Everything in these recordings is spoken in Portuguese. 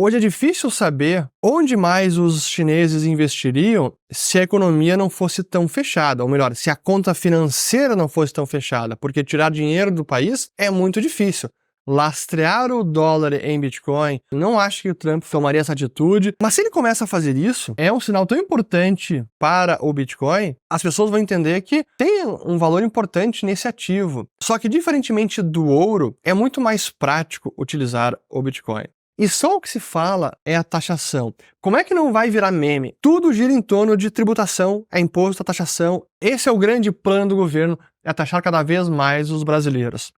Hoje é difícil saber onde mais os chineses investiriam se a economia não fosse tão fechada, ou melhor, se a conta financeira não fosse tão fechada, porque tirar dinheiro do país é muito difícil. Lastrear o dólar em Bitcoin, não acho que o Trump tomaria essa atitude, mas se ele começa a fazer isso, é um sinal tão importante para o Bitcoin, as pessoas vão entender que tem um valor importante nesse ativo. Só que, diferentemente do ouro, é muito mais prático utilizar o Bitcoin. E só o que se fala é a taxação. Como é que não vai virar meme? Tudo gira em torno de tributação, é imposto, a taxação. Esse é o grande plano do governo, é taxar cada vez mais os brasileiros.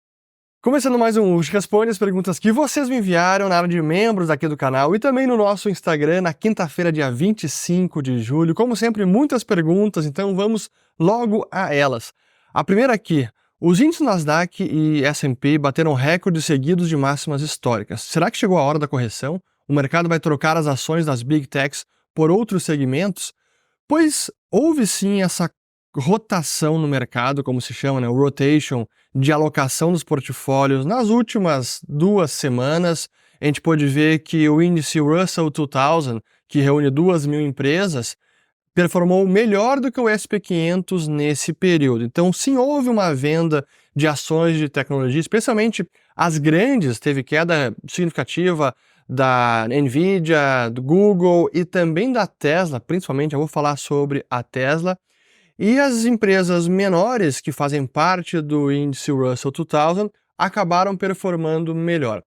Começando mais um Uchi Responde, as perguntas que vocês me enviaram na área de membros aqui do canal e também no nosso Instagram na quinta-feira, dia 25 de julho. Como sempre, muitas perguntas, então vamos logo a elas. A primeira aqui, os índices Nasdaq e S&P bateram recordes seguidos de máximas históricas. Será que chegou a hora da correção? O mercado vai trocar as ações das Big Techs por outros segmentos? Pois houve sim essa rotação no mercado, como se chama, né? O rotation de alocação dos portfólios nas últimas 2 semanas. A gente pôde ver que o índice Russell 2000, que reúne 2.000 empresas, performou melhor do que o SP500 nesse período. Então, sim, houve uma venda de ações de tecnologia, especialmente as grandes, teve queda significativa da Nvidia, do Google e também da Tesla, principalmente eu vou falar sobre a Tesla. E as empresas menores que fazem parte do índice Russell 2000 acabaram performando melhor.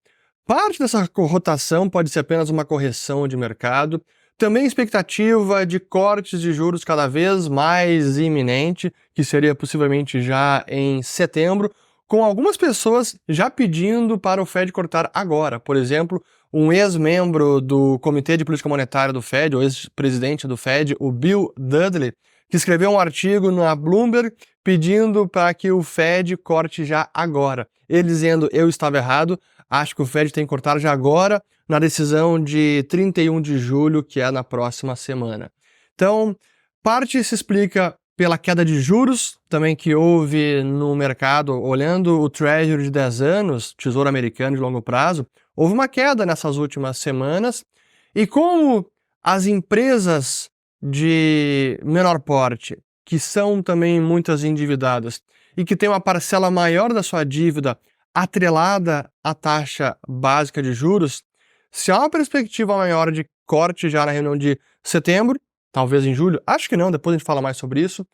Parte dessa rotação pode ser apenas uma correção de mercado, também expectativa de cortes de juros cada vez mais iminente, que seria possivelmente já em setembro, com algumas pessoas já pedindo para o Fed cortar agora. Por exemplo, um ex-membro do Comitê de Política Monetária do Fed, o ex-presidente do Fed, o Bill Dudley, que escreveu um artigo na Bloomberg pedindo para que o Fed corte já agora. Ele dizendo, eu estava errado, acho que o Fed tem que cortar já agora, na decisão de 31 de julho, que é na próxima semana. Então, parte se explica pela queda de juros, também que houve no mercado, olhando o Treasury de 10 anos, Tesouro Americano de longo prazo, houve uma queda nessas últimas semanas, e como as empresas de menor porte, que são também muitas endividadas e que têm uma parcela maior da sua dívida atrelada à taxa básica de juros, se há uma perspectiva maior de corte já na reunião de setembro, talvez em julho, acho que não, depois a gente fala mais sobre isso,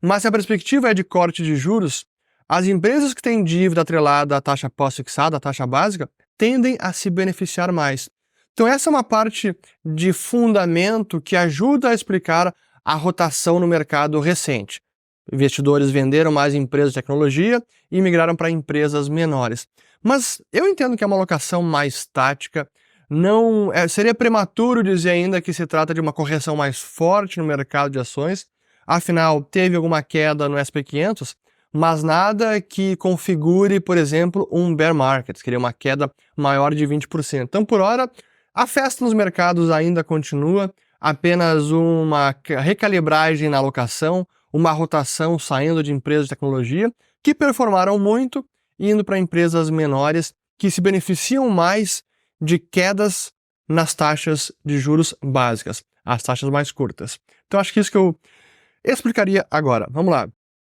mas se a perspectiva é de corte de juros, as empresas que têm dívida atrelada à taxa pós-fixada, à taxa básica, tendem a se beneficiar mais. Então essa é uma parte de fundamento que ajuda a explicar a rotação no mercado recente. Investidores venderam mais empresas de tecnologia e migraram para empresas menores. Mas eu entendo que é uma alocação mais tática. Não seria prematuro dizer ainda que se trata de uma correção mais forte no mercado de ações. Afinal, teve alguma queda no SP500, mas nada que configure, por exemplo, um bear market, que seria uma queda maior de 20%. Então, por hora, a festa nos mercados ainda continua, apenas uma recalibragem na alocação, uma rotação saindo de empresas de tecnologia que performaram muito, indo para empresas menores que se beneficiam mais de quedas nas taxas de juros básicas, as taxas mais curtas. Então acho que isso que eu explicaria agora. Vamos lá.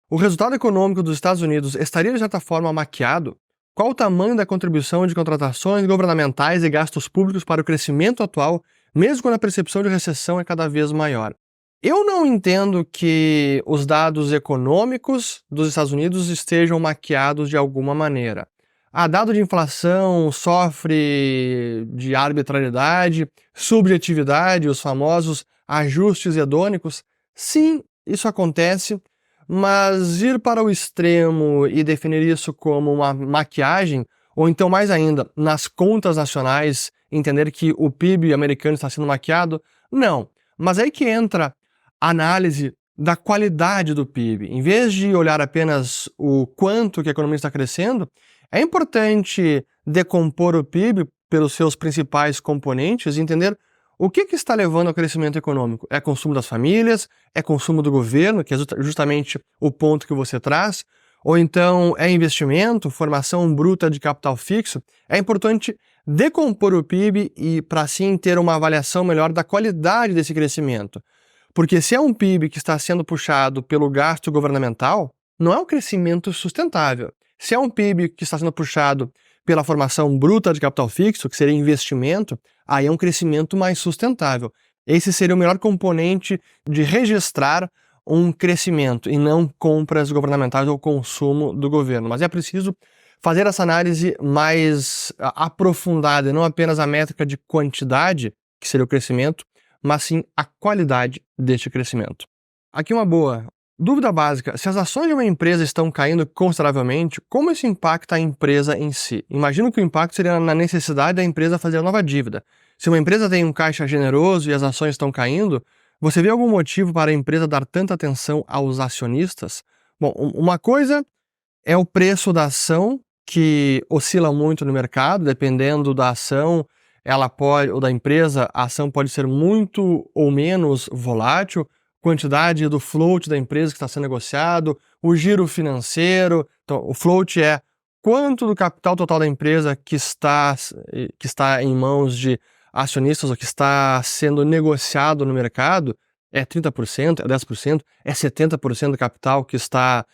O resultado econômico dos Estados Unidos estaria de certa forma maquiado? Qual o tamanho da contribuição de contratações governamentais e gastos públicos para o crescimento atual, mesmo quando a percepção de recessão é cada vez maior? Eu não entendo que os dados econômicos dos Estados Unidos estejam maquiados de alguma maneira. Dado de inflação sofre de arbitrariedade, subjetividade, os famosos ajustes hedônicos. Sim, isso acontece, mas ir para o extremo e definir isso como uma maquiagem, ou então mais ainda, nas contas nacionais, entender que o PIB americano está sendo maquiado, não. Mas aí que entra a análise da qualidade do PIB. Em vez de olhar apenas o quanto que a economia está crescendo, é importante decompor o PIB pelos seus principais componentes e entender o que está levando ao crescimento econômico. É consumo das famílias? É consumo do governo, que é justamente o ponto que você traz? ou então é investimento, formação bruta de capital fixo, é importante decompor o PIB e para assim ter uma avaliação melhor da qualidade desse crescimento. Porque se é um PIB que está sendo puxado pelo gasto governamental, não é um crescimento sustentável. Se é um PIB que está sendo puxado pela formação bruta de capital fixo, que seria investimento, aí é um crescimento mais sustentável. Esse seria o melhor componente de registrar um crescimento e não compras governamentais ou consumo do governo. Mas é preciso fazer essa análise mais aprofundada, não apenas a métrica de quantidade, que seria o crescimento, mas sim a qualidade deste crescimento. Aqui uma boa dúvida básica: se as ações de uma empresa estão caindo consideravelmente, como isso impacta a empresa em si? Imagino que o impacto seria na necessidade da empresa fazer nova dívida. Se uma empresa tem um caixa generoso e as ações estão caindo, você vê algum motivo para a empresa dar tanta atenção aos acionistas? Bom, uma coisa é o preço da ação, que oscila muito no mercado, dependendo da ação, ela pode, ou da empresa, a ação pode ser muito ou menos volátil, quantidade do float da empresa que está sendo negociado, o giro financeiro. Então, o float é quanto do capital total da empresa que está em mãos de acionistas ou que está sendo negociado no mercado. É 30%, é 10%, é 70% do capital que está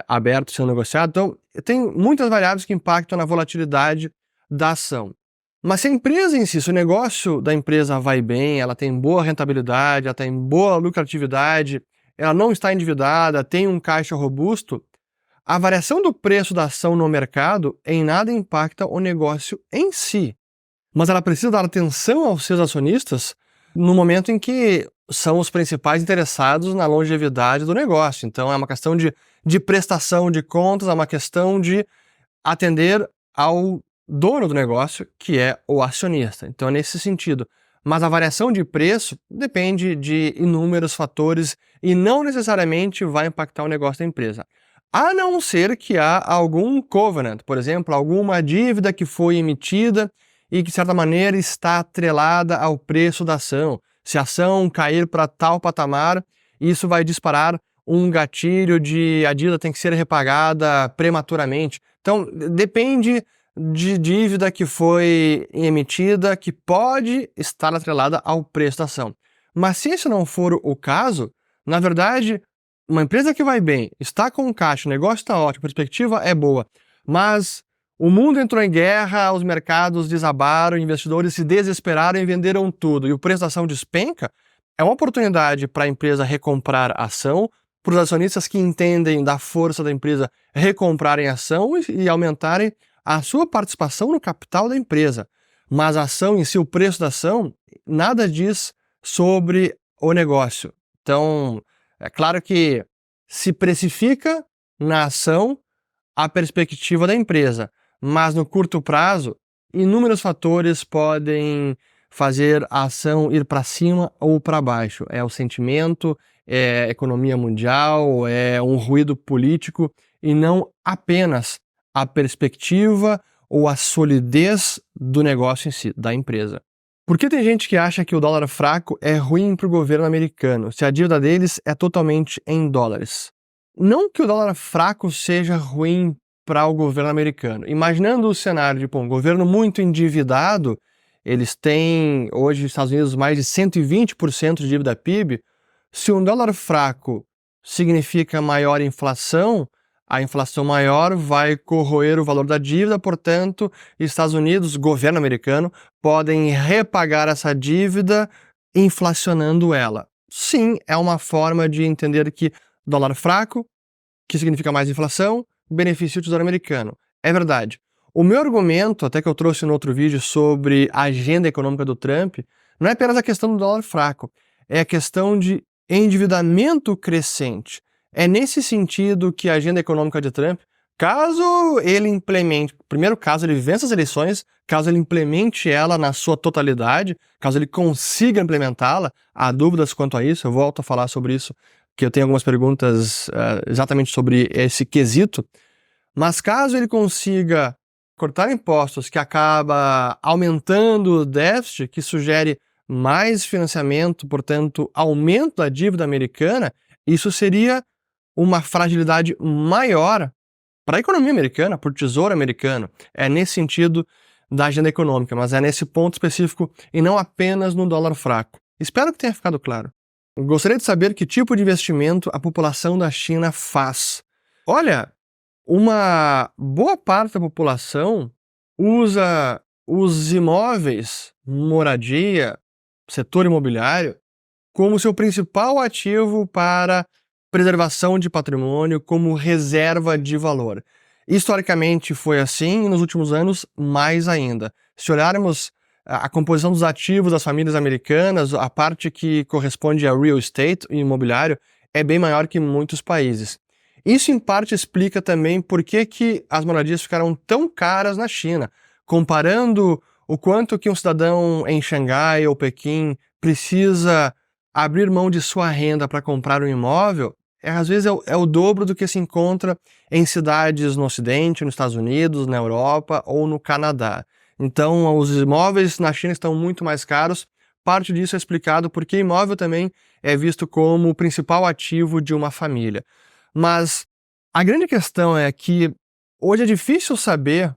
aberto sendo negociado. Então, tem muitas variáveis que impactam na volatilidade da ação. Mas se a empresa em si, se o negócio da empresa vai bem, ela tem boa rentabilidade, ela tem boa lucratividade, ela não está endividada, tem um caixa robusto, a variação do preço da ação no mercado em nada impacta o negócio em si. Mas ela precisa dar atenção aos seus acionistas no momento em que são os principais interessados na longevidade do negócio. Então é uma questão de prestação de contas, é uma questão de atender ao dono do negócio, que é o acionista. Então é nesse sentido. Mas a variação de preço depende de inúmeros fatores e não necessariamente vai impactar o negócio da empresa. A não ser que há algum covenant, por exemplo, alguma dívida que foi emitida e que, de certa maneira, está atrelada ao preço da ação. Se a ação cair para tal patamar, isso vai disparar um gatilho de a dívida tem que ser repagada prematuramente. Então, depende de dívida que foi emitida que pode estar atrelada ao preço da ação. Mas se esse não for o caso, na verdade, uma empresa que vai bem, está com caixa, o negócio está ótimo, a perspectiva é boa, mas o mundo entrou em guerra, os mercados desabaram, investidores se desesperaram e venderam tudo, e o preço da ação despenca, é uma oportunidade para a empresa recomprar a ação, para os acionistas que entendem da força da empresa recomprarem a ação e aumentarem a sua participação no capital da empresa. Mas a ação em si, o preço da ação, nada diz sobre o negócio. Então, é claro que se precifica na ação a perspectiva da empresa, mas no curto prazo, inúmeros fatores podem fazer a ação ir para cima ou para baixo. É o sentimento, é a economia mundial, é um ruído político e não apenas a perspectiva ou a solidez do negócio em si, da empresa. Por que tem gente que acha que o dólar fraco é ruim para o governo americano, se a dívida deles é totalmente em dólares? Não que o dólar fraco seja ruim para o governo americano. Imaginando o cenário de um governo muito endividado, eles têm hoje nos Estados Unidos mais de 120% de dívida PIB. Se um dólar fraco significa maior inflação, a inflação maior vai corroer o valor da dívida, portanto, Estados Unidos, governo americano, podem repagar essa dívida inflacionando ela. Sim, é uma forma de entender que dólar fraco, que significa mais inflação, beneficia o Tesouro Americano. É verdade. O meu argumento, até que eu trouxe no outro vídeo sobre a agenda econômica do Trump, não é apenas a questão do dólar fraco, é a questão de endividamento crescente. É nesse sentido que a agenda econômica de Trump, caso ele implemente, primeiro caso ele vença as eleições, caso ele implemente ela na sua totalidade, caso ele consiga implementá-la, há dúvidas quanto a isso, eu volto a falar sobre isso, que eu tenho algumas perguntas exatamente sobre esse quesito, mas caso ele consiga cortar impostos que acaba aumentando o déficit, que sugere mais financiamento, portanto, aumento da dívida americana, isso seria uma fragilidade maior para a economia americana, para o Tesouro americano. É nesse sentido da agenda econômica, mas é nesse ponto específico e não apenas no dólar fraco. Espero que tenha ficado claro. Gostaria de saber que tipo de investimento a população da China faz. Olha, uma boa parte da população usa os imóveis, moradia, setor imobiliário, como seu principal ativo para preservação de patrimônio, como reserva de valor. Historicamente foi assim e nos últimos anos mais ainda. Se olharmos a composição dos ativos das famílias americanas, a parte que corresponde a real estate, imobiliário, é bem maior que em muitos países. Isso em parte explica também por que as moradias ficaram tão caras na China. Comparando o quanto que um cidadão em Xangai ou Pequim precisa abrir mão de sua renda para comprar um imóvel, às vezes é o dobro do que se encontra em cidades no Ocidente, nos Estados Unidos, na Europa ou no Canadá. Então, os imóveis na China estão muito mais caros. Parte disso é explicado porque imóvel também é visto como o principal ativo de uma família. Mas a grande questão é que hoje é difícil saber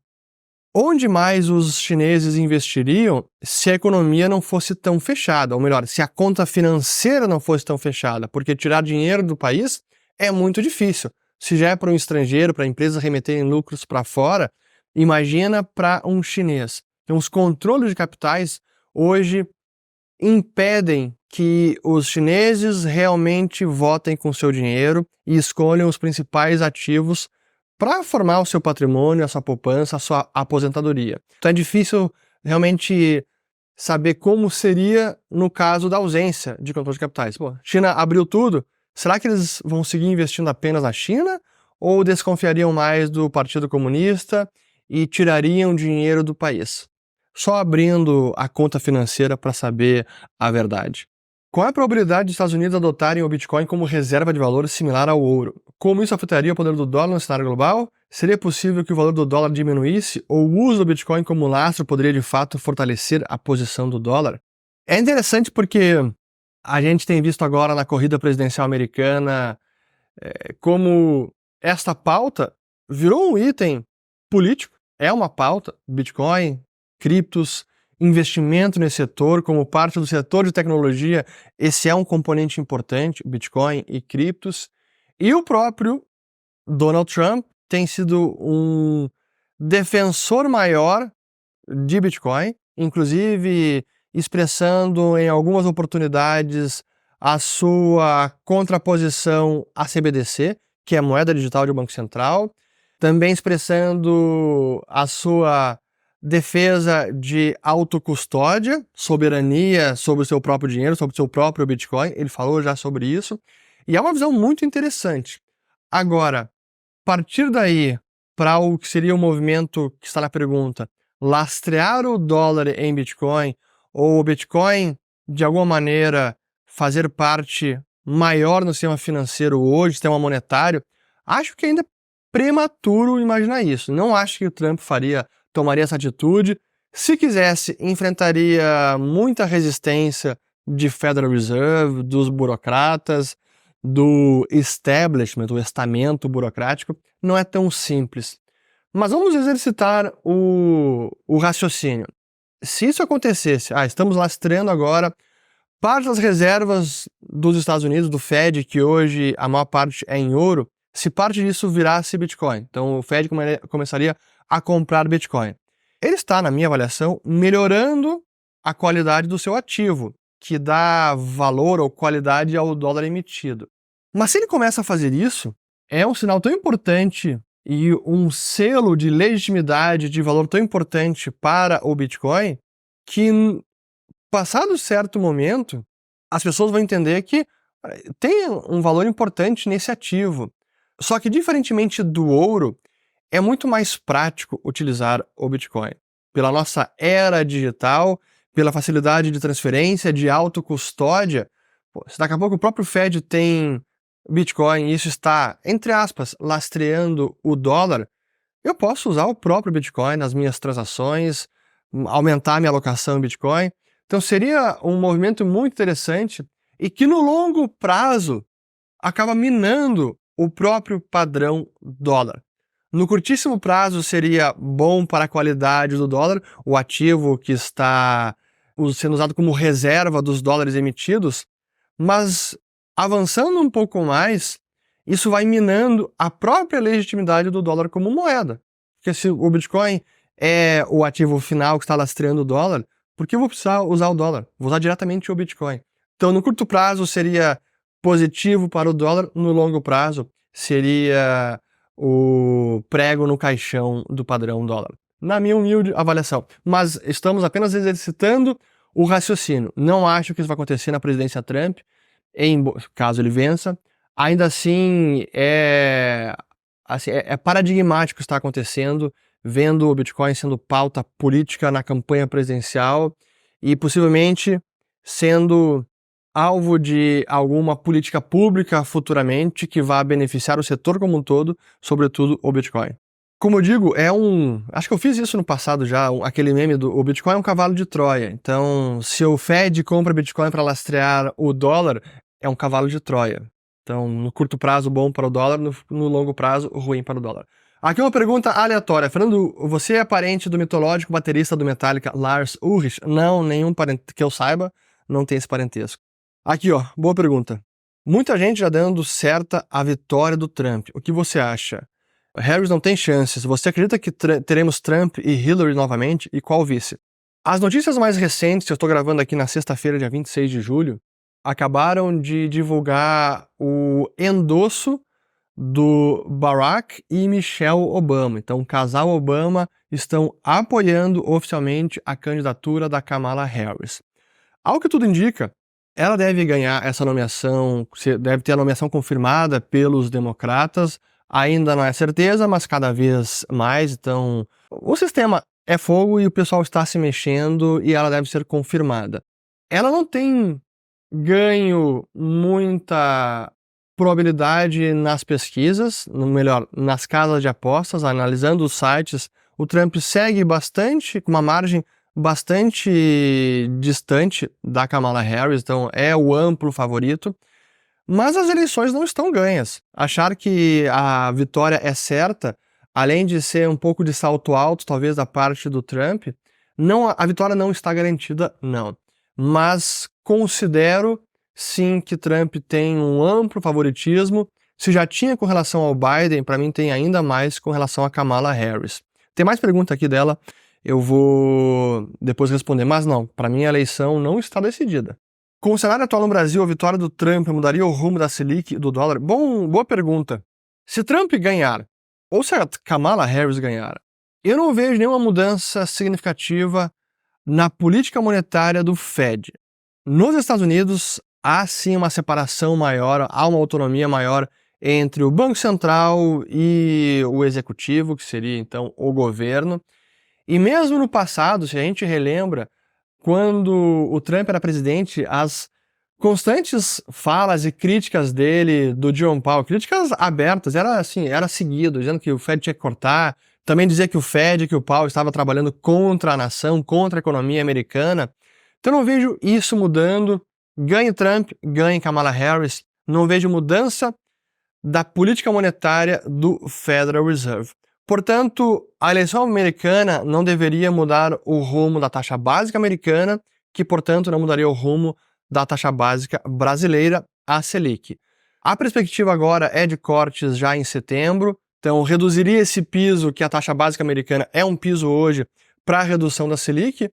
onde mais os chineses investiriam se a economia não fosse tão fechada, ou melhor, se a conta financeira não fosse tão fechada, porque tirar dinheiro do país é muito difícil. Se já é para um estrangeiro, para empresas remeterem lucros para fora, imagina para um chinês. Então, os controles de capitais hoje impedem que os chineses realmente votem com seu dinheiro e escolham os principais ativos para formar o seu patrimônio, a sua poupança, a sua aposentadoria. Então é difícil realmente saber como seria no caso da ausência de controle de capitais. Pô, China abriu tudo, será que eles vão seguir investindo apenas na China ou desconfiariam mais do Partido Comunista e tirariam dinheiro do país? Só abrindo a conta financeira para saber a verdade. Qual é a probabilidade dos Estados Unidos adotarem o Bitcoin como reserva de valor similar ao ouro? Como isso afetaria o poder do dólar no cenário global? Seria possível que o valor do dólar diminuísse ou o uso do Bitcoin como lastro poderia de fato fortalecer a posição do dólar? É interessante porque a gente tem visto agora na corrida presidencial americana como esta pauta virou um item político, é uma pauta, Bitcoin, criptos, investimento nesse setor, como parte do setor de tecnologia, esse é um componente importante, Bitcoin e criptos. E o próprio Donald Trump tem sido um defensor maior de Bitcoin, inclusive expressando em algumas oportunidades a sua contraposição à CBDC, que é a moeda digital de Banco Central, também expressando a sua defesa de autocustódia, soberania sobre o seu próprio dinheiro, sobre o seu próprio Bitcoin. Ele falou já sobre isso. E é uma visão muito interessante. Agora, partir daí para o que seria o movimento que está na pergunta, lastrear o dólar em Bitcoin ou o Bitcoin, de alguma maneira, fazer parte maior no sistema financeiro hoje, sistema monetário, acho que ainda é prematuro imaginar isso. Não acho que o Trump tomaria essa atitude. Se quisesse, enfrentaria muita resistência de Federal Reserve, dos burocratas, do establishment, o estamento burocrático. Não é tão simples. Mas vamos exercitar o raciocínio. Se isso acontecesse, estamos lastreando agora parte das reservas dos Estados Unidos, do Fed, que hoje a maior parte é em ouro, se parte disso virasse Bitcoin. Então o Fed começaria a comprar Bitcoin. Ele está, na minha avaliação, melhorando a qualidade do seu ativo, que dá valor ou qualidade ao dólar emitido. Mas se ele começa a fazer isso, é um sinal tão importante e um selo de legitimidade, de valor tão importante para o Bitcoin, que, passado certo momento, as pessoas vão entender que tem um valor importante nesse ativo. Só que, diferentemente do ouro, é muito mais prático utilizar o Bitcoin. Pela nossa era digital, pela facilidade de transferência, de autocustódia, se daqui a pouco o próprio Fed tem Bitcoin e isso está, entre aspas, lastreando o dólar, eu posso usar o próprio Bitcoin nas minhas transações, aumentar minha alocação em Bitcoin. Então seria um movimento muito interessante e que no longo prazo acaba minando o próprio padrão dólar. No curtíssimo prazo seria bom para a qualidade do dólar, o ativo que está sendo usado como reserva dos dólares emitidos, mas avançando um pouco mais, isso vai minando a própria legitimidade do dólar como moeda. Porque se o Bitcoin é o ativo final que está lastreando o dólar, por que eu vou precisar usar o dólar? Vou usar diretamente o Bitcoin. Então, no curto prazo seria positivo para o dólar, no longo prazo seria o prego no caixão do padrão dólar. Na minha humilde avaliação. Mas estamos apenas exercitando o raciocínio. Não acho que isso vai acontecer na presidência Trump, caso ele vença. Ainda assim, é paradigmático o que está acontecendo, vendo o Bitcoin sendo pauta política na campanha presidencial e possivelmente sendo alvo de alguma política pública futuramente que vá beneficiar o setor como um todo, sobretudo o Bitcoin. Como eu digo, acho que eu fiz isso no passado já, aquele meme do o Bitcoin é um cavalo de Troia. Então, se o Fed compra Bitcoin para lastrear o dólar, é um cavalo de Troia. Então, no curto prazo, bom para o dólar, no longo prazo, ruim para o dólar. Aqui uma pergunta aleatória. Fernando, você é parente do mitológico baterista do Metallica, Lars Ulrich? Não, nenhum parente que eu saiba, não tem esse parentesco. Aqui, ó, boa pergunta. Muita gente já dando certa a vitória do Trump. O que você acha? Harris não tem chances. Você acredita que teremos Trump e Hillary novamente? E qual vice? As notícias mais recentes, eu estou gravando aqui na sexta-feira, dia 26 de julho, acabaram de divulgar o endosso do Barack e Michelle Obama. Então, o casal Obama estão apoiando oficialmente a candidatura da Kamala Harris. Ao que tudo indica, ela deve ganhar essa nomeação, deve ter a nomeação confirmada pelos democratas. Ainda não é certeza, mas cada vez mais. Então, o sistema é fogo e o pessoal está se mexendo e ela deve ser confirmada. Ela não tem ganho muita probabilidade nas pesquisas, melhor, nas casas de apostas, analisando os sites. O Trump segue bastante, com uma margem bastante distante da Kamala Harris, então é o amplo favorito. Mas as eleições não estão ganhas. Achar que a vitória é certa, além de ser um pouco de salto alto, talvez, da parte do Trump, a vitória não está garantida, não. Mas considero, sim, que Trump tem um amplo favoritismo. Se já tinha com relação ao Biden, para mim tem ainda mais com relação a Kamala Harris. Tem mais pergunta aqui dela, eu vou depois responder, mas não, para mim a eleição não está decidida. Com o cenário atual no Brasil, a vitória do Trump mudaria o rumo da Selic e do dólar? Boa pergunta. Se Trump ganhar, ou se a Kamala Harris ganhar, eu não vejo nenhuma mudança significativa na política monetária do Fed. Nos Estados Unidos, há sim uma separação maior, há uma autonomia maior entre o Banco Central e o Executivo, que seria então o governo. E mesmo no passado, se a gente relembra, quando o Trump era presidente, as constantes falas e críticas dele, do Jerome Powell, críticas abertas, era seguido, dizendo que o Fed tinha que cortar, também dizia que o Powell estava trabalhando contra a nação, contra a economia americana. Então eu não vejo isso mudando, ganhe Trump, ganhe Kamala Harris, não vejo mudança da política monetária do Federal Reserve. Portanto, a eleição americana não deveria mudar o rumo da taxa básica americana, que, portanto, não mudaria o rumo da taxa básica brasileira, a Selic. A perspectiva agora é de cortes já em setembro, então reduziria esse piso que a taxa básica americana é um piso hoje para a redução da Selic,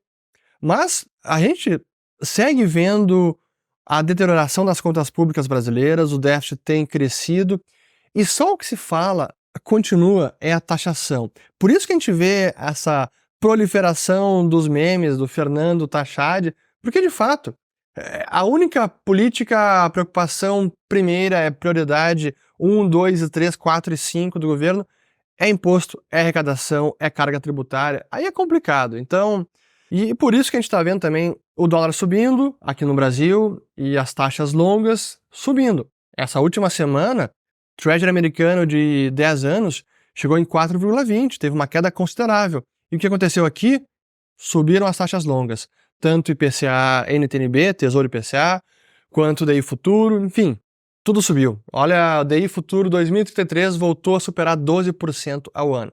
mas a gente segue vendo a deterioração das contas públicas brasileiras, o déficit tem crescido, e só o que se fala continua é a taxação. Por isso que a gente vê essa proliferação dos memes do Fernando Taxade, porque de fato, a única política, a preocupação primeira, é prioridade 1, 2, 3, 4 e 5 do governo, é imposto, é arrecadação, é carga tributária, aí é complicado. Então, e por isso que a gente está vendo também o dólar subindo aqui no Brasil e as taxas longas subindo. Essa última semana, Treasury americano de 10 anos chegou em 4,20, teve uma queda considerável. E o que aconteceu aqui? Subiram as taxas longas, tanto IPCA, NTNB, Tesouro IPCA, quanto DI Futuro, enfim. tudo subiu. Olha, o DI futuro 2033 voltou a superar 12% ao ano.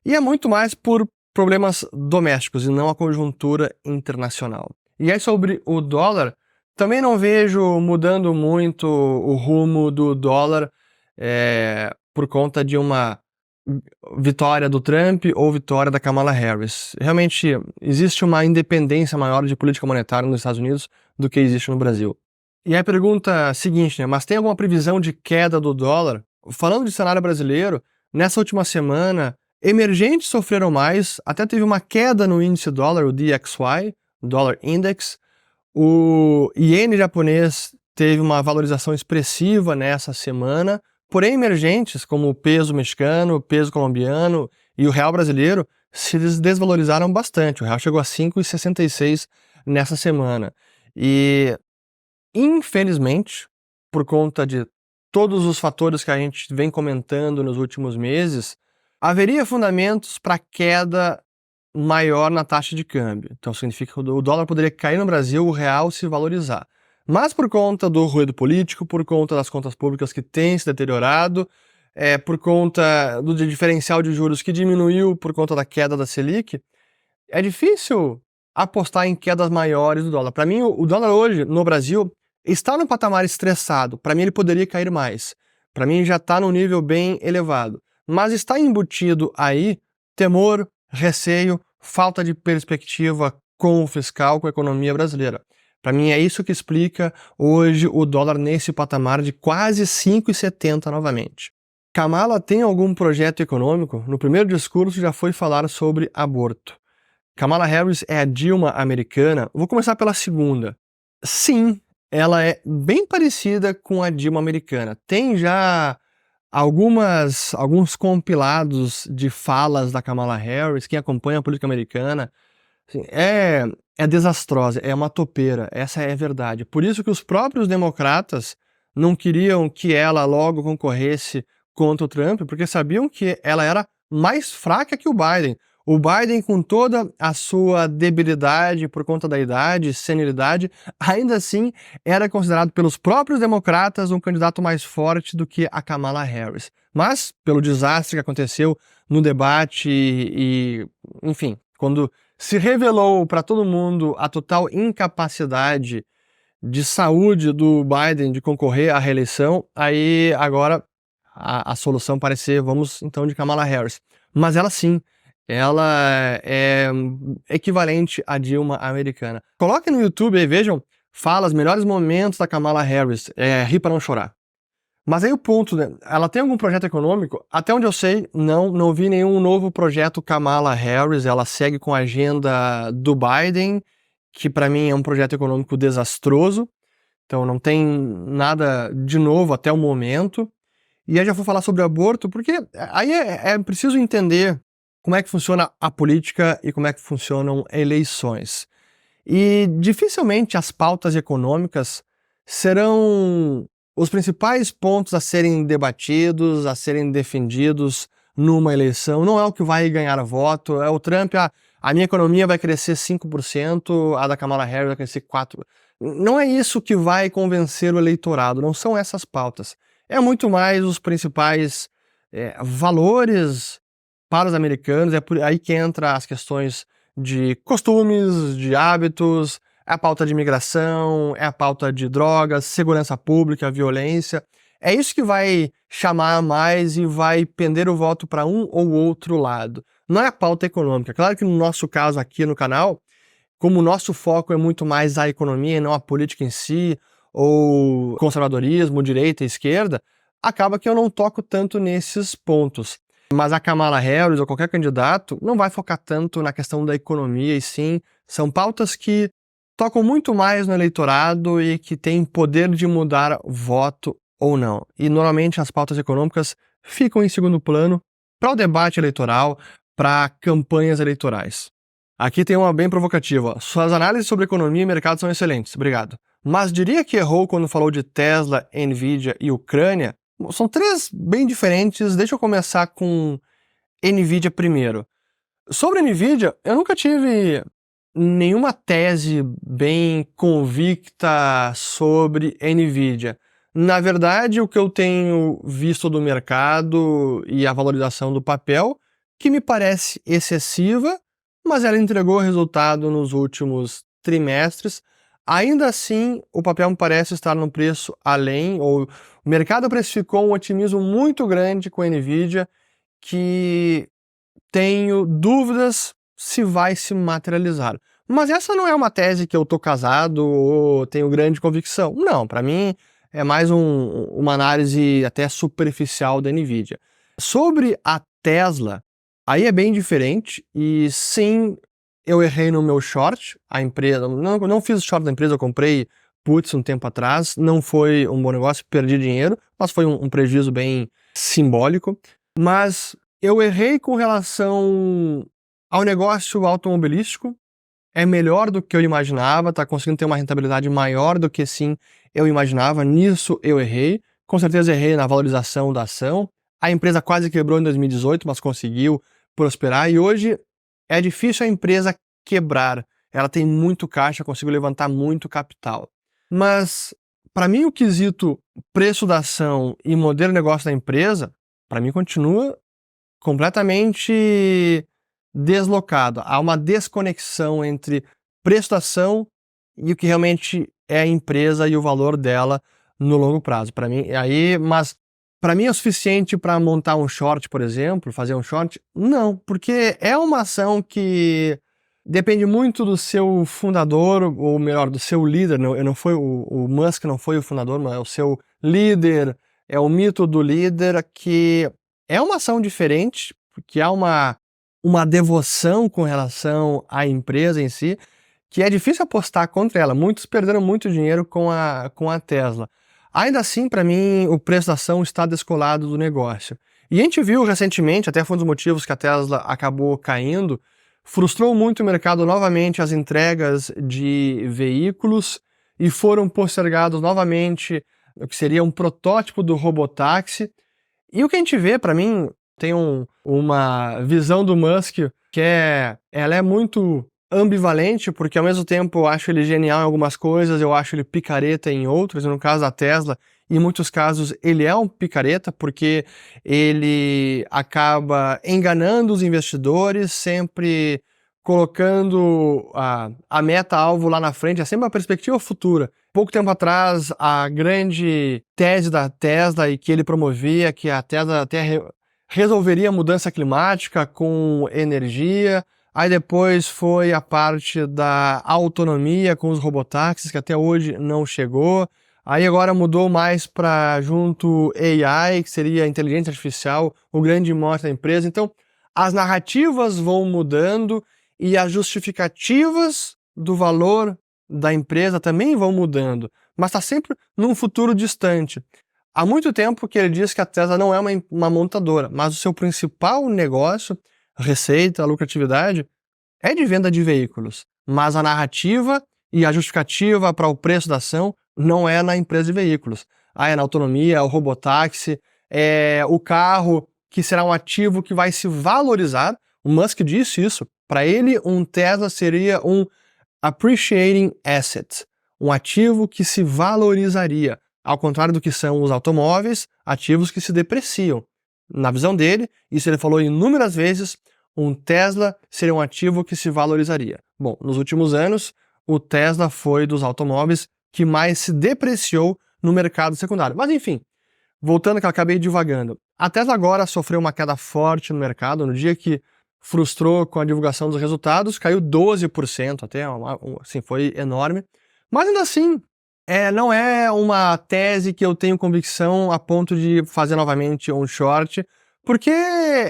E é muito mais por problemas domésticos e não a conjuntura internacional. E aí sobre o dólar, também não vejo mudando muito o rumo do dólar por conta de uma vitória do Trump ou vitória da Kamala Harris. Realmente existe uma independência maior de política monetária nos Estados Unidos do que existe no Brasil. E aí a pergunta seguinte, né? Mas tem alguma previsão de queda do dólar? Falando de cenário brasileiro, nessa última semana, emergentes sofreram mais, até teve uma queda no índice dólar, o DXY, Dollar Index. O iene japonês teve uma valorização expressiva nessa semana, porém emergentes, como o peso mexicano, o peso colombiano e o real brasileiro, se desvalorizaram bastante. O real chegou a 5,66 nessa semana. E, infelizmente, por conta de todos os fatores que a gente vem comentando nos últimos meses, haveria fundamentos para queda maior na taxa de câmbio. Então significa que o dólar poderia cair no Brasil, o real se valorizar. Mas por conta do ruído político, por conta das contas públicas que têm se deteriorado, por conta do diferencial de juros que diminuiu por conta da queda da Selic, é difícil apostar em quedas maiores do dólar. Para mim, o dólar hoje, no Brasil, está num patamar estressado. Para mim, ele poderia cair mais. Para mim, já está num nível bem elevado. Mas está embutido aí temor, receio, falta de perspectiva com o fiscal, com a economia brasileira. Para mim, é isso que explica hoje o dólar nesse patamar de quase 5,70 novamente. Kamala tem algum projeto econômico? No primeiro discurso já foi falar sobre aborto. Kamala Harris é a Dilma americana. Vou começar pela segunda. Sim, ela é bem parecida com a Dilma americana. Tem já alguns compilados de falas da Kamala Harris. Quem acompanha a política americana, assim, é desastrosa, é uma topeira, essa é a verdade. Por isso que os próprios democratas não queriam que ela logo concorresse contra o Trump, porque sabiam que ela era mais fraca que o Biden. O Biden, com toda a sua debilidade por conta da idade, senilidade, ainda assim era considerado pelos próprios democratas um candidato mais forte do que a Kamala Harris. Mas, pelo desastre que aconteceu no debate enfim, quando se revelou para todo mundo a total incapacidade de saúde do Biden de concorrer à reeleição, aí agora a solução parece ser, vamos então de Kamala Harris. Mas ela sim, ela é equivalente à Dilma americana. Coloquem no YouTube e vejam, fala os melhores momentos da Kamala Harris, rir para não chorar. Mas aí o ponto, né? Ela tem algum projeto econômico? Até onde eu sei, não vi nenhum novo projeto Kamala Harris. Ela segue com a agenda do Biden, que para mim é um projeto econômico desastroso. Então não tem nada de novo até o momento. E aí já vou falar sobre aborto, porque aí é preciso entender como é que funciona a política e como é que funcionam eleições. E dificilmente as pautas econômicas serão os principais pontos a serem debatidos, a serem defendidos numa eleição. Não é o que vai ganhar voto, é o Trump, a minha economia vai crescer 5%, a da Kamala Harris vai crescer 4%. Não é isso que vai convencer o eleitorado, não são essas pautas. É muito mais os principais valores para os americanos, é por aí que entra as questões de costumes, de hábitos, é a pauta de imigração, é a pauta de drogas, segurança pública, violência. É isso que vai chamar mais e vai pender o voto para um ou outro lado. Não é a pauta econômica. Claro que no nosso caso aqui no canal, como o nosso foco é muito mais a economia e não a política em si, ou conservadorismo, direita e esquerda, acaba que eu não toco tanto nesses pontos. Mas a Kamala Harris ou qualquer candidato não vai focar tanto na questão da economia, e sim, são pautas que tocam muito mais no eleitorado e que têm poder de mudar voto ou não. E normalmente as pautas econômicas ficam em segundo plano para o debate eleitoral, para campanhas eleitorais. Aqui tem uma bem provocativa. Suas análises sobre economia e mercado são excelentes, obrigado. Mas diria que errou quando falou de Tesla, Nvidia e Ucrânia? São três bem diferentes. Deixa eu começar com Nvidia primeiro. Sobre Nvidia, eu nunca tive nenhuma tese bem convicta sobre Nvidia. Na verdade, o que eu tenho visto do mercado e a valorização do papel, que me parece excessiva, mas ela entregou resultado nos últimos trimestres. Ainda assim, o papel me parece estar num preço além, ou o mercado precificou um otimismo muito grande com a Nvidia, que tenho dúvidas se vai se materializar. Mas essa não é uma tese que eu tô casado ou tenho grande convicção. Não, para mim é mais uma análise até superficial da Nvidia. Sobre a Tesla, aí é bem diferente e sim, eu errei no meu short, a empresa, não fiz short da empresa, eu comprei puts um tempo atrás, não foi um bom negócio, perdi dinheiro, mas foi um prejuízo bem simbólico. Mas eu errei com relação ao negócio automobilístico, é melhor do que eu imaginava, está conseguindo ter uma rentabilidade maior do que sim eu imaginava, nisso eu errei. Com certeza errei na valorização da ação. A empresa quase quebrou em 2018, mas conseguiu prosperar e hoje é difícil a empresa quebrar. Ela tem muito caixa, conseguiu levantar muito capital. Mas para mim o quesito preço da ação e modelo de negócio da empresa, para mim continua completamente deslocado. Há uma desconexão entre preço da ação e o que realmente é a empresa e o valor dela no longo prazo. Para mim, mas para mim é o suficiente para montar um short, por exemplo, fazer um short? Não, porque é uma ação que depende muito do seu fundador, ou melhor, do seu líder. Não foi o Musk não foi o fundador, mas é o seu líder, é o mito do líder, que é uma ação diferente, porque há uma devoção com relação à empresa em si, que é difícil apostar contra ela. Muitos perderam muito dinheiro com a Tesla. Ainda assim, para mim, o preço da ação está descolado do negócio. E a gente viu recentemente, até foi um dos motivos que a Tesla acabou caindo, frustrou muito o mercado novamente as entregas de veículos e foram postergados novamente o que seria um protótipo do robotáxi. E o que a gente vê, para mim, tem uma visão do Musk que ela é muito ambivalente, porque ao mesmo tempo eu acho ele genial em algumas coisas, eu acho ele picareta em outras, no caso da Tesla, em muitos casos ele é um picareta, porque ele acaba enganando os investidores, sempre colocando a meta-alvo lá na frente, é sempre uma perspectiva futura. Pouco tempo atrás, a grande tese da Tesla e que ele promovia, que a Tesla até resolveria a mudança climática com energia. Aí depois foi a parte da autonomia com os robotáxis, que até hoje não chegou. Aí agora mudou mais para junto AI, que seria a inteligência artificial, o grande mote da empresa. Então, as narrativas vão mudando e as justificativas do valor da empresa também vão mudando, mas está sempre num futuro distante. Há muito tempo que ele diz que a Tesla não é uma montadora, mas o seu principal negócio, receita, lucratividade, é de venda de veículos. Mas a narrativa e a justificativa para o preço da ação não é na empresa de veículos. É na autonomia, é o robotáxi, é o carro que será um ativo que vai se valorizar. O Musk disse isso. Para ele, um Tesla seria um appreciating asset, um ativo que se valorizaria, ao contrário do que são os automóveis, ativos que se depreciam. Na visão dele, isso ele falou inúmeras vezes, um Tesla seria um ativo que se valorizaria. Bom, nos últimos anos, o Tesla foi dos automóveis que mais se depreciou no mercado secundário. Mas enfim, voltando que eu acabei divagando, a Tesla agora sofreu uma queda forte no mercado, no dia que frustrou com a divulgação dos resultados, caiu 12%, até assim, foi enorme. Mas ainda assim, não é uma tese que eu tenho convicção a ponto de fazer novamente um short, porque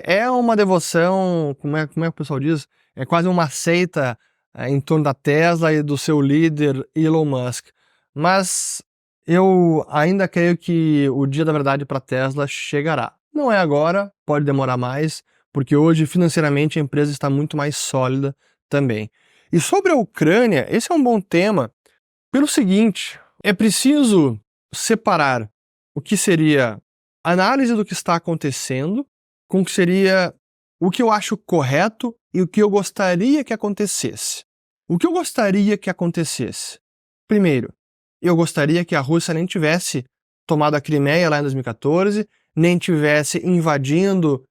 é uma devoção, como é que o pessoal diz? É quase uma seita em torno da Tesla e do seu líder Elon Musk. Mas eu ainda creio que o dia da verdade para a Tesla chegará. Não é agora, pode demorar mais, porque hoje financeiramente a empresa está muito mais sólida também. E sobre a Ucrânia, esse é um bom tema pelo seguinte, é preciso separar o que seria análise do que está acontecendo com o que seria o que eu acho correto e o que eu gostaria que acontecesse. O que eu gostaria que acontecesse? Primeiro, eu gostaria que a Rússia nem tivesse tomado a Crimeia lá em 2014, nem tivesse invadido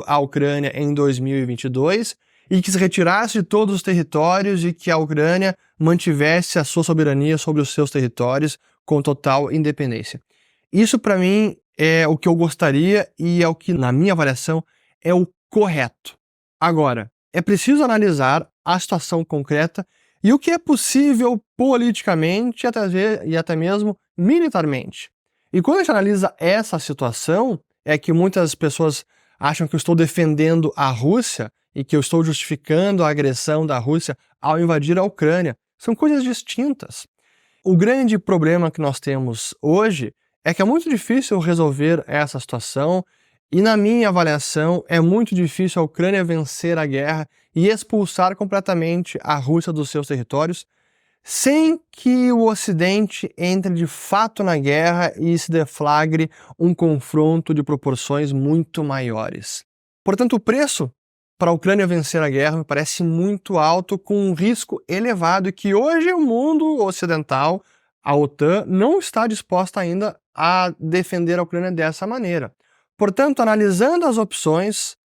a Ucrânia em 2022, e que se retirasse de todos os territórios e que a Ucrânia mantivesse a sua soberania sobre os seus territórios com total independência. Isso, para mim, é o que eu gostaria e é o que, na minha avaliação, é o correto. Agora, é preciso analisar a situação concreta e o que é possível politicamente e até mesmo militarmente. E quando a gente analisa essa situação, é que muitas pessoas acham que eu estou defendendo a Rússia e que eu estou justificando a agressão da Rússia ao invadir a Ucrânia. São coisas distintas. O grande problema que nós temos hoje é que é muito difícil resolver essa situação e, na minha avaliação, é muito difícil a Ucrânia vencer a guerra e expulsar completamente a Rússia dos seus territórios sem que o Ocidente entre de fato na guerra e se deflagre um confronto de proporções muito maiores. Portanto, o preço para a Ucrânia vencer a guerra me parece muito alto, com um risco elevado, e que hoje o mundo ocidental, a OTAN, não está disposta ainda a defender a Ucrânia dessa maneira. Portanto, analisando as opções,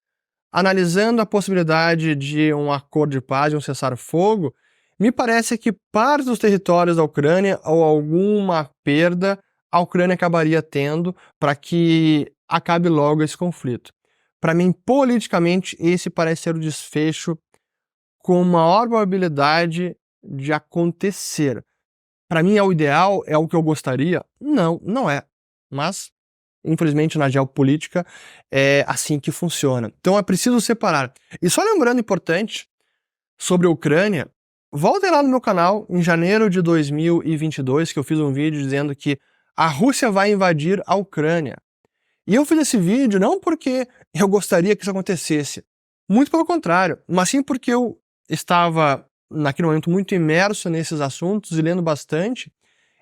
analisando a possibilidade de um acordo de paz, de um cessar-fogo, me parece que parte dos territórios da Ucrânia ou alguma perda a Ucrânia acabaria tendo para que acabe logo esse conflito. Para mim, politicamente, esse parece ser o desfecho com maior probabilidade de acontecer. Para mim é o ideal, é o que eu gostaria? Não, não é. Mas, infelizmente, na geopolítica é assim que funciona. Então é preciso separar. E só lembrando importante sobre a Ucrânia, voltem lá no meu canal em janeiro de 2022, que eu fiz um vídeo dizendo que a Rússia vai invadir a Ucrânia. E eu fiz esse vídeo não porque eu gostaria que isso acontecesse, muito pelo contrário, mas sim porque eu estava, naquele momento, muito imerso nesses assuntos e lendo bastante,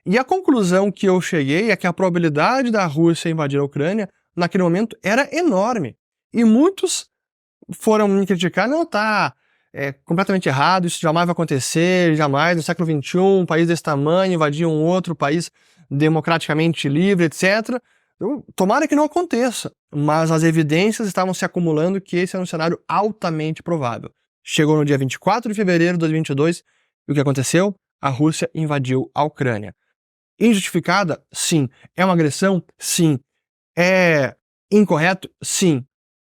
e a conclusão que eu cheguei é que a probabilidade da Rússia invadir a Ucrânia, naquele momento, era enorme. E muitos foram me criticar, não, tá completamente errado, isso jamais vai acontecer, jamais, no século XXI, um país desse tamanho invadir um outro país democraticamente livre, etc., tomara que não aconteça, mas as evidências estavam se acumulando que esse era um cenário altamente provável. Chegou no dia 24 de fevereiro de 2022 e o que aconteceu? A Rússia invadiu a Ucrânia. Injustificada? Sim. É uma agressão? Sim. É incorreto? Sim.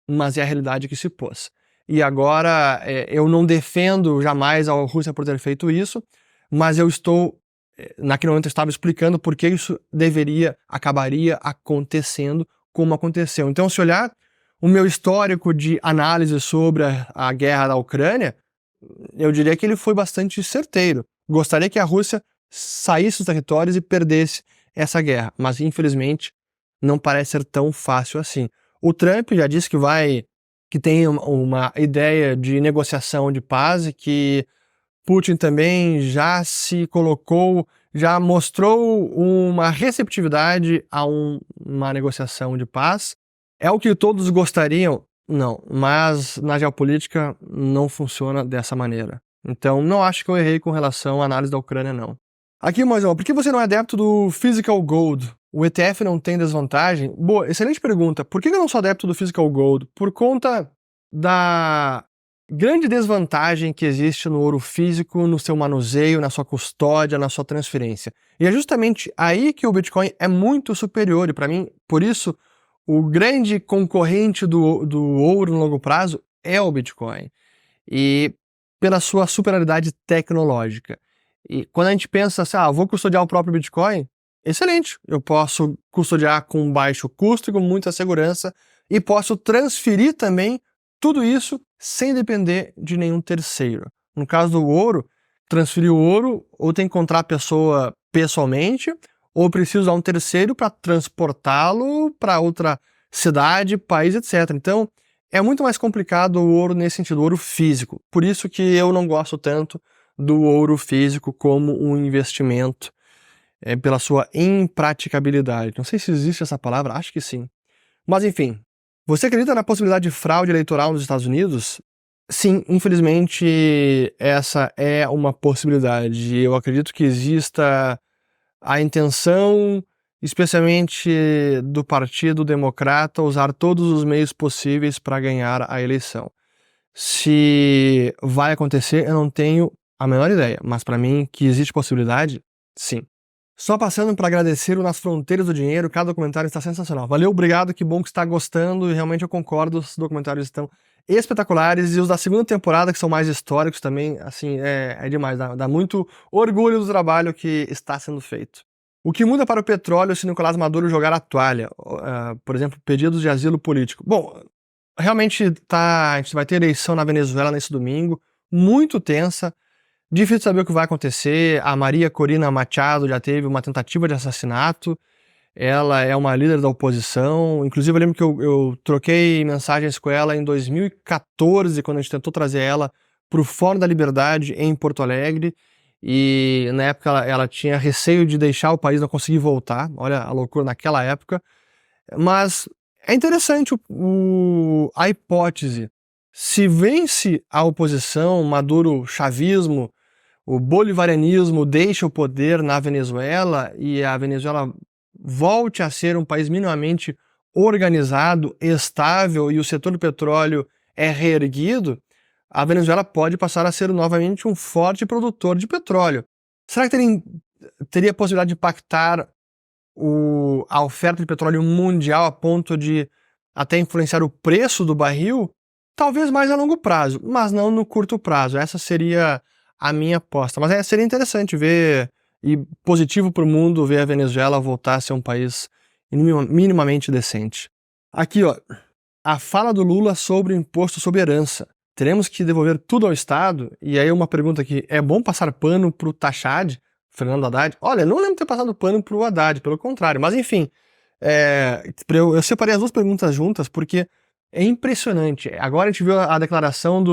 Mas é a realidade que se pôs. E agora eu não defendo jamais a Rússia por ter feito isso, mas eu estou naquele momento eu estava explicando por que isso acabaria acontecendo como aconteceu. Então, se olhar o meu histórico de análise sobre a guerra da Ucrânia, eu diria que ele foi bastante certeiro. Gostaria que a Rússia saísse dos territórios e perdesse essa guerra, mas infelizmente não parece ser tão fácil assim. O Trump já disse que tem uma ideia de negociação de paz e que Putin também já se colocou, já mostrou uma receptividade a uma negociação de paz. É o que todos gostariam? Não, mas na geopolítica não funciona dessa maneira. Então não acho que eu errei com relação à análise da Ucrânia, não. Aqui, Moisés, por que você não é adepto do Physical Gold? O ETF não tem desvantagem? Boa, excelente pergunta. Por que eu não sou adepto do Physical Gold? Por conta da grande desvantagem que existe no ouro físico, no seu manuseio, na sua custódia, na sua transferência. E é justamente aí que o Bitcoin é muito superior, e para mim, por isso, o grande concorrente do ouro no longo prazo é o Bitcoin. E pela sua superioridade tecnológica. E quando a gente pensa assim, vou custodiar o próprio Bitcoin, excelente, eu posso custodiar com baixo custo e com muita segurança, e posso transferir também tudo isso sem depender de nenhum terceiro. No caso do ouro, transferir o ouro, ou tem que encontrar a pessoa pessoalmente, ou preciso usar um terceiro para transportá-lo para outra cidade, país, etc. Então, é muito mais complicado o ouro nesse sentido, o ouro físico. Por isso que eu não gosto tanto do ouro físico como um investimento, pela sua impraticabilidade. Não sei se existe essa palavra, acho que sim. Mas enfim, você acredita na possibilidade de fraude eleitoral nos Estados Unidos? Sim, infelizmente essa é uma possibilidade. Eu acredito que exista a intenção especialmente do Partido Democrata, usar todos os meios possíveis para ganhar a eleição. Se vai acontecer, eu não tenho a menor ideia, mas para mim que existe possibilidade, sim. Só passando para agradecer o Nas Fronteiras do Dinheiro, cada documentário está sensacional. Valeu, obrigado, que bom que está gostando, e realmente eu concordo, os documentários estão espetaculares, e os da segunda temporada, que são mais históricos também, assim, é demais, dá muito orgulho do trabalho que está sendo feito. O que muda para o petróleo se Nicolás Maduro jogar a toalha? Por exemplo, pedidos de asilo político. Bom, realmente a gente vai ter eleição na Venezuela nesse domingo, muito tensa, difícil saber o que vai acontecer. A Maria Corina Machado já teve uma tentativa de assassinato, ela é uma líder da oposição, inclusive eu lembro que eu troquei mensagens com ela em 2014, quando a gente tentou trazer ela para o Fórum da Liberdade em Porto Alegre, e na época ela tinha receio de deixar o país, não conseguir voltar, olha a loucura naquela época, mas é interessante a hipótese. Se vence a oposição, Maduro chavismo, o bolivarianismo deixa o poder na Venezuela e a Venezuela volte a ser um país minimamente organizado, estável e o setor do petróleo é reerguido, a Venezuela pode passar a ser novamente um forte produtor de petróleo. Será que teria possibilidade de impactar a oferta de petróleo mundial a ponto de até influenciar o preço do barril? Talvez mais a longo prazo, mas não no curto prazo. Essa seria a minha aposta. Mas seria interessante ver, e positivo para o mundo, ver a Venezuela voltar a ser um país minimamente decente. Aqui, ó, a fala do Lula sobre o imposto sobre herança. Teremos que devolver tudo ao Estado? E aí uma pergunta aqui, é bom passar pano pro Tachad, Fernando Haddad? Olha, não lembro de ter passado pano pro Haddad, pelo contrário. Mas enfim, eu separei as duas perguntas juntas porque é impressionante. Agora a gente viu a declaração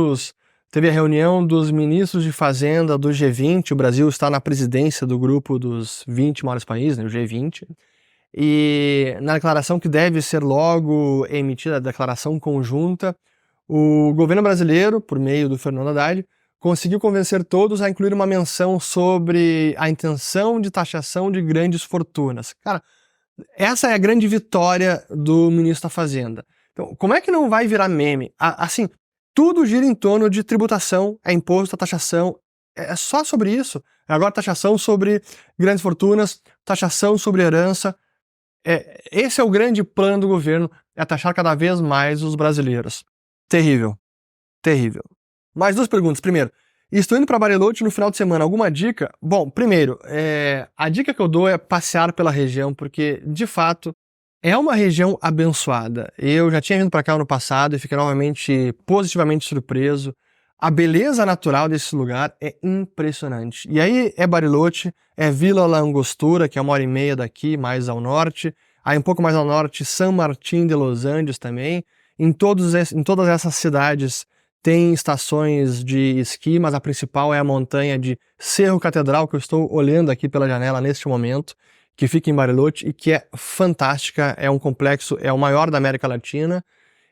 teve a reunião dos ministros de Fazenda do G20, o Brasil está na presidência do grupo dos 20 maiores países, né, o G20, e na declaração que deve ser logo emitida, a declaração conjunta, o governo brasileiro, por meio do Fernando Haddad, conseguiu convencer todos a incluir uma menção sobre a intenção de taxação de grandes fortunas. Cara, essa é a grande vitória do ministro da Fazenda. Então, como é que não vai virar meme? Assim, tudo gira em torno de tributação, é imposto, a taxação, é só sobre isso. Agora taxação sobre grandes fortunas, taxação sobre herança. Esse é o grande plano do governo, é taxar cada vez mais os brasileiros. Terrível, terrível. Mais duas perguntas. Primeiro, estou indo para Bariloche no final de semana, alguma dica? Bom, primeiro, a dica que eu dou é passear pela região, porque, de fato, é uma região abençoada. Eu já tinha vindo para cá ano passado e fiquei novamente positivamente surpreso. A beleza natural desse lugar é impressionante. E aí é Bariloche, é Vila La Angostura, que é 1h30 daqui, mais ao norte. Aí um pouco mais ao norte, San Martín de los Andes também. Em todas essas cidades tem estações de esqui, mas a principal é a montanha de Cerro Catedral, que eu estou olhando aqui pela janela neste momento, que fica em Bariloche e que é fantástica, é um complexo, é o maior da América Latina.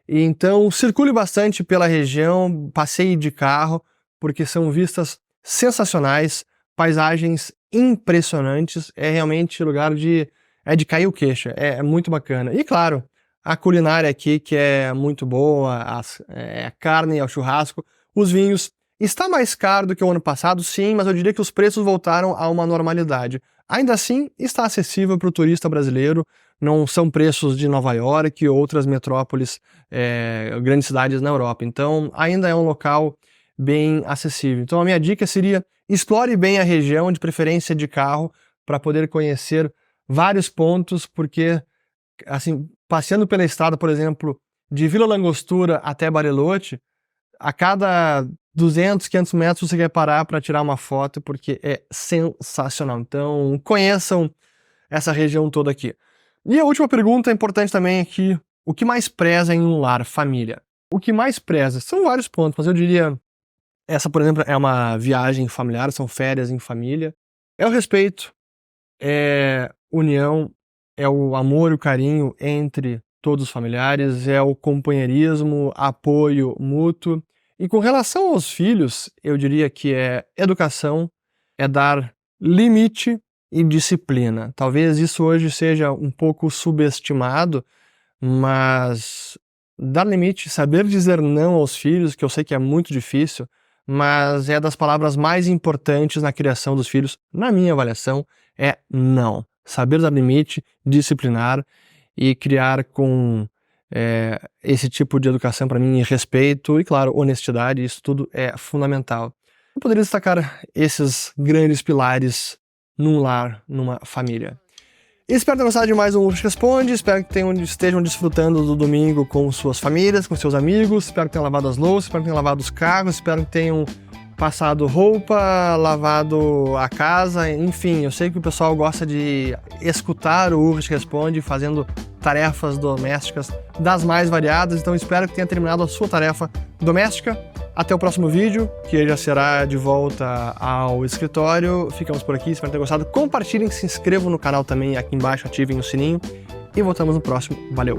E então circule bastante pela região, passeie de carro, porque são vistas sensacionais, paisagens impressionantes, é realmente lugar de cair o queixo, é muito bacana. E claro, a culinária aqui que é muito boa, a carne, o churrasco, os vinhos. Está mais caro do que o ano passado, sim, mas eu diria que os preços voltaram a uma normalidade. Ainda assim, está acessível para o turista brasileiro, não são preços de Nova York ou outras metrópoles, grandes cidades na Europa. Então, ainda é um local bem acessível. Então, a minha dica seria, explore bem a região, de preferência de carro, para poder conhecer vários pontos, porque, assim, passeando pela estrada, por exemplo, de Vila La Angostura até Bariloche, a cada 200, 500 metros você quer parar para tirar uma foto, porque é sensacional. Então, conheçam essa região toda aqui. E a última pergunta importante também aqui, o que mais preza em um lar, família? O que mais preza? São vários pontos, mas eu diria, essa, por exemplo, é uma viagem familiar, são férias em família. É o respeito, é união, é o amor e o carinho entre todos os familiares, é o companheirismo, apoio mútuo. E com relação aos filhos, eu diria que é educação, é dar limite e disciplina. Talvez isso hoje seja um pouco subestimado, mas dar limite, saber dizer não aos filhos, que eu sei que é muito difícil, mas é das palavras mais importantes na criação dos filhos, na minha avaliação, é não. Saber dar limite, disciplinar e criar com esse tipo de educação, para mim, respeito e, claro, honestidade, isso tudo é fundamental. Eu poderia destacar esses grandes pilares num lar, numa família. Espero ter gostado de mais um Urso Responde, espero que estejam desfrutando do domingo com suas famílias, com seus amigos, espero que tenham lavado as louças, espero que tenham lavado os carros, espero que tenham passado roupa, lavado a casa, enfim, eu sei que o pessoal gosta de escutar o Urso Responde fazendo tarefas domésticas das mais variadas, então espero que tenha terminado a sua tarefa doméstica. Até o próximo vídeo, que já será de volta ao escritório. Ficamos por aqui, espero ter gostado. Compartilhem, se inscrevam no canal também aqui embaixo, ativem o sininho e voltamos no próximo. Valeu!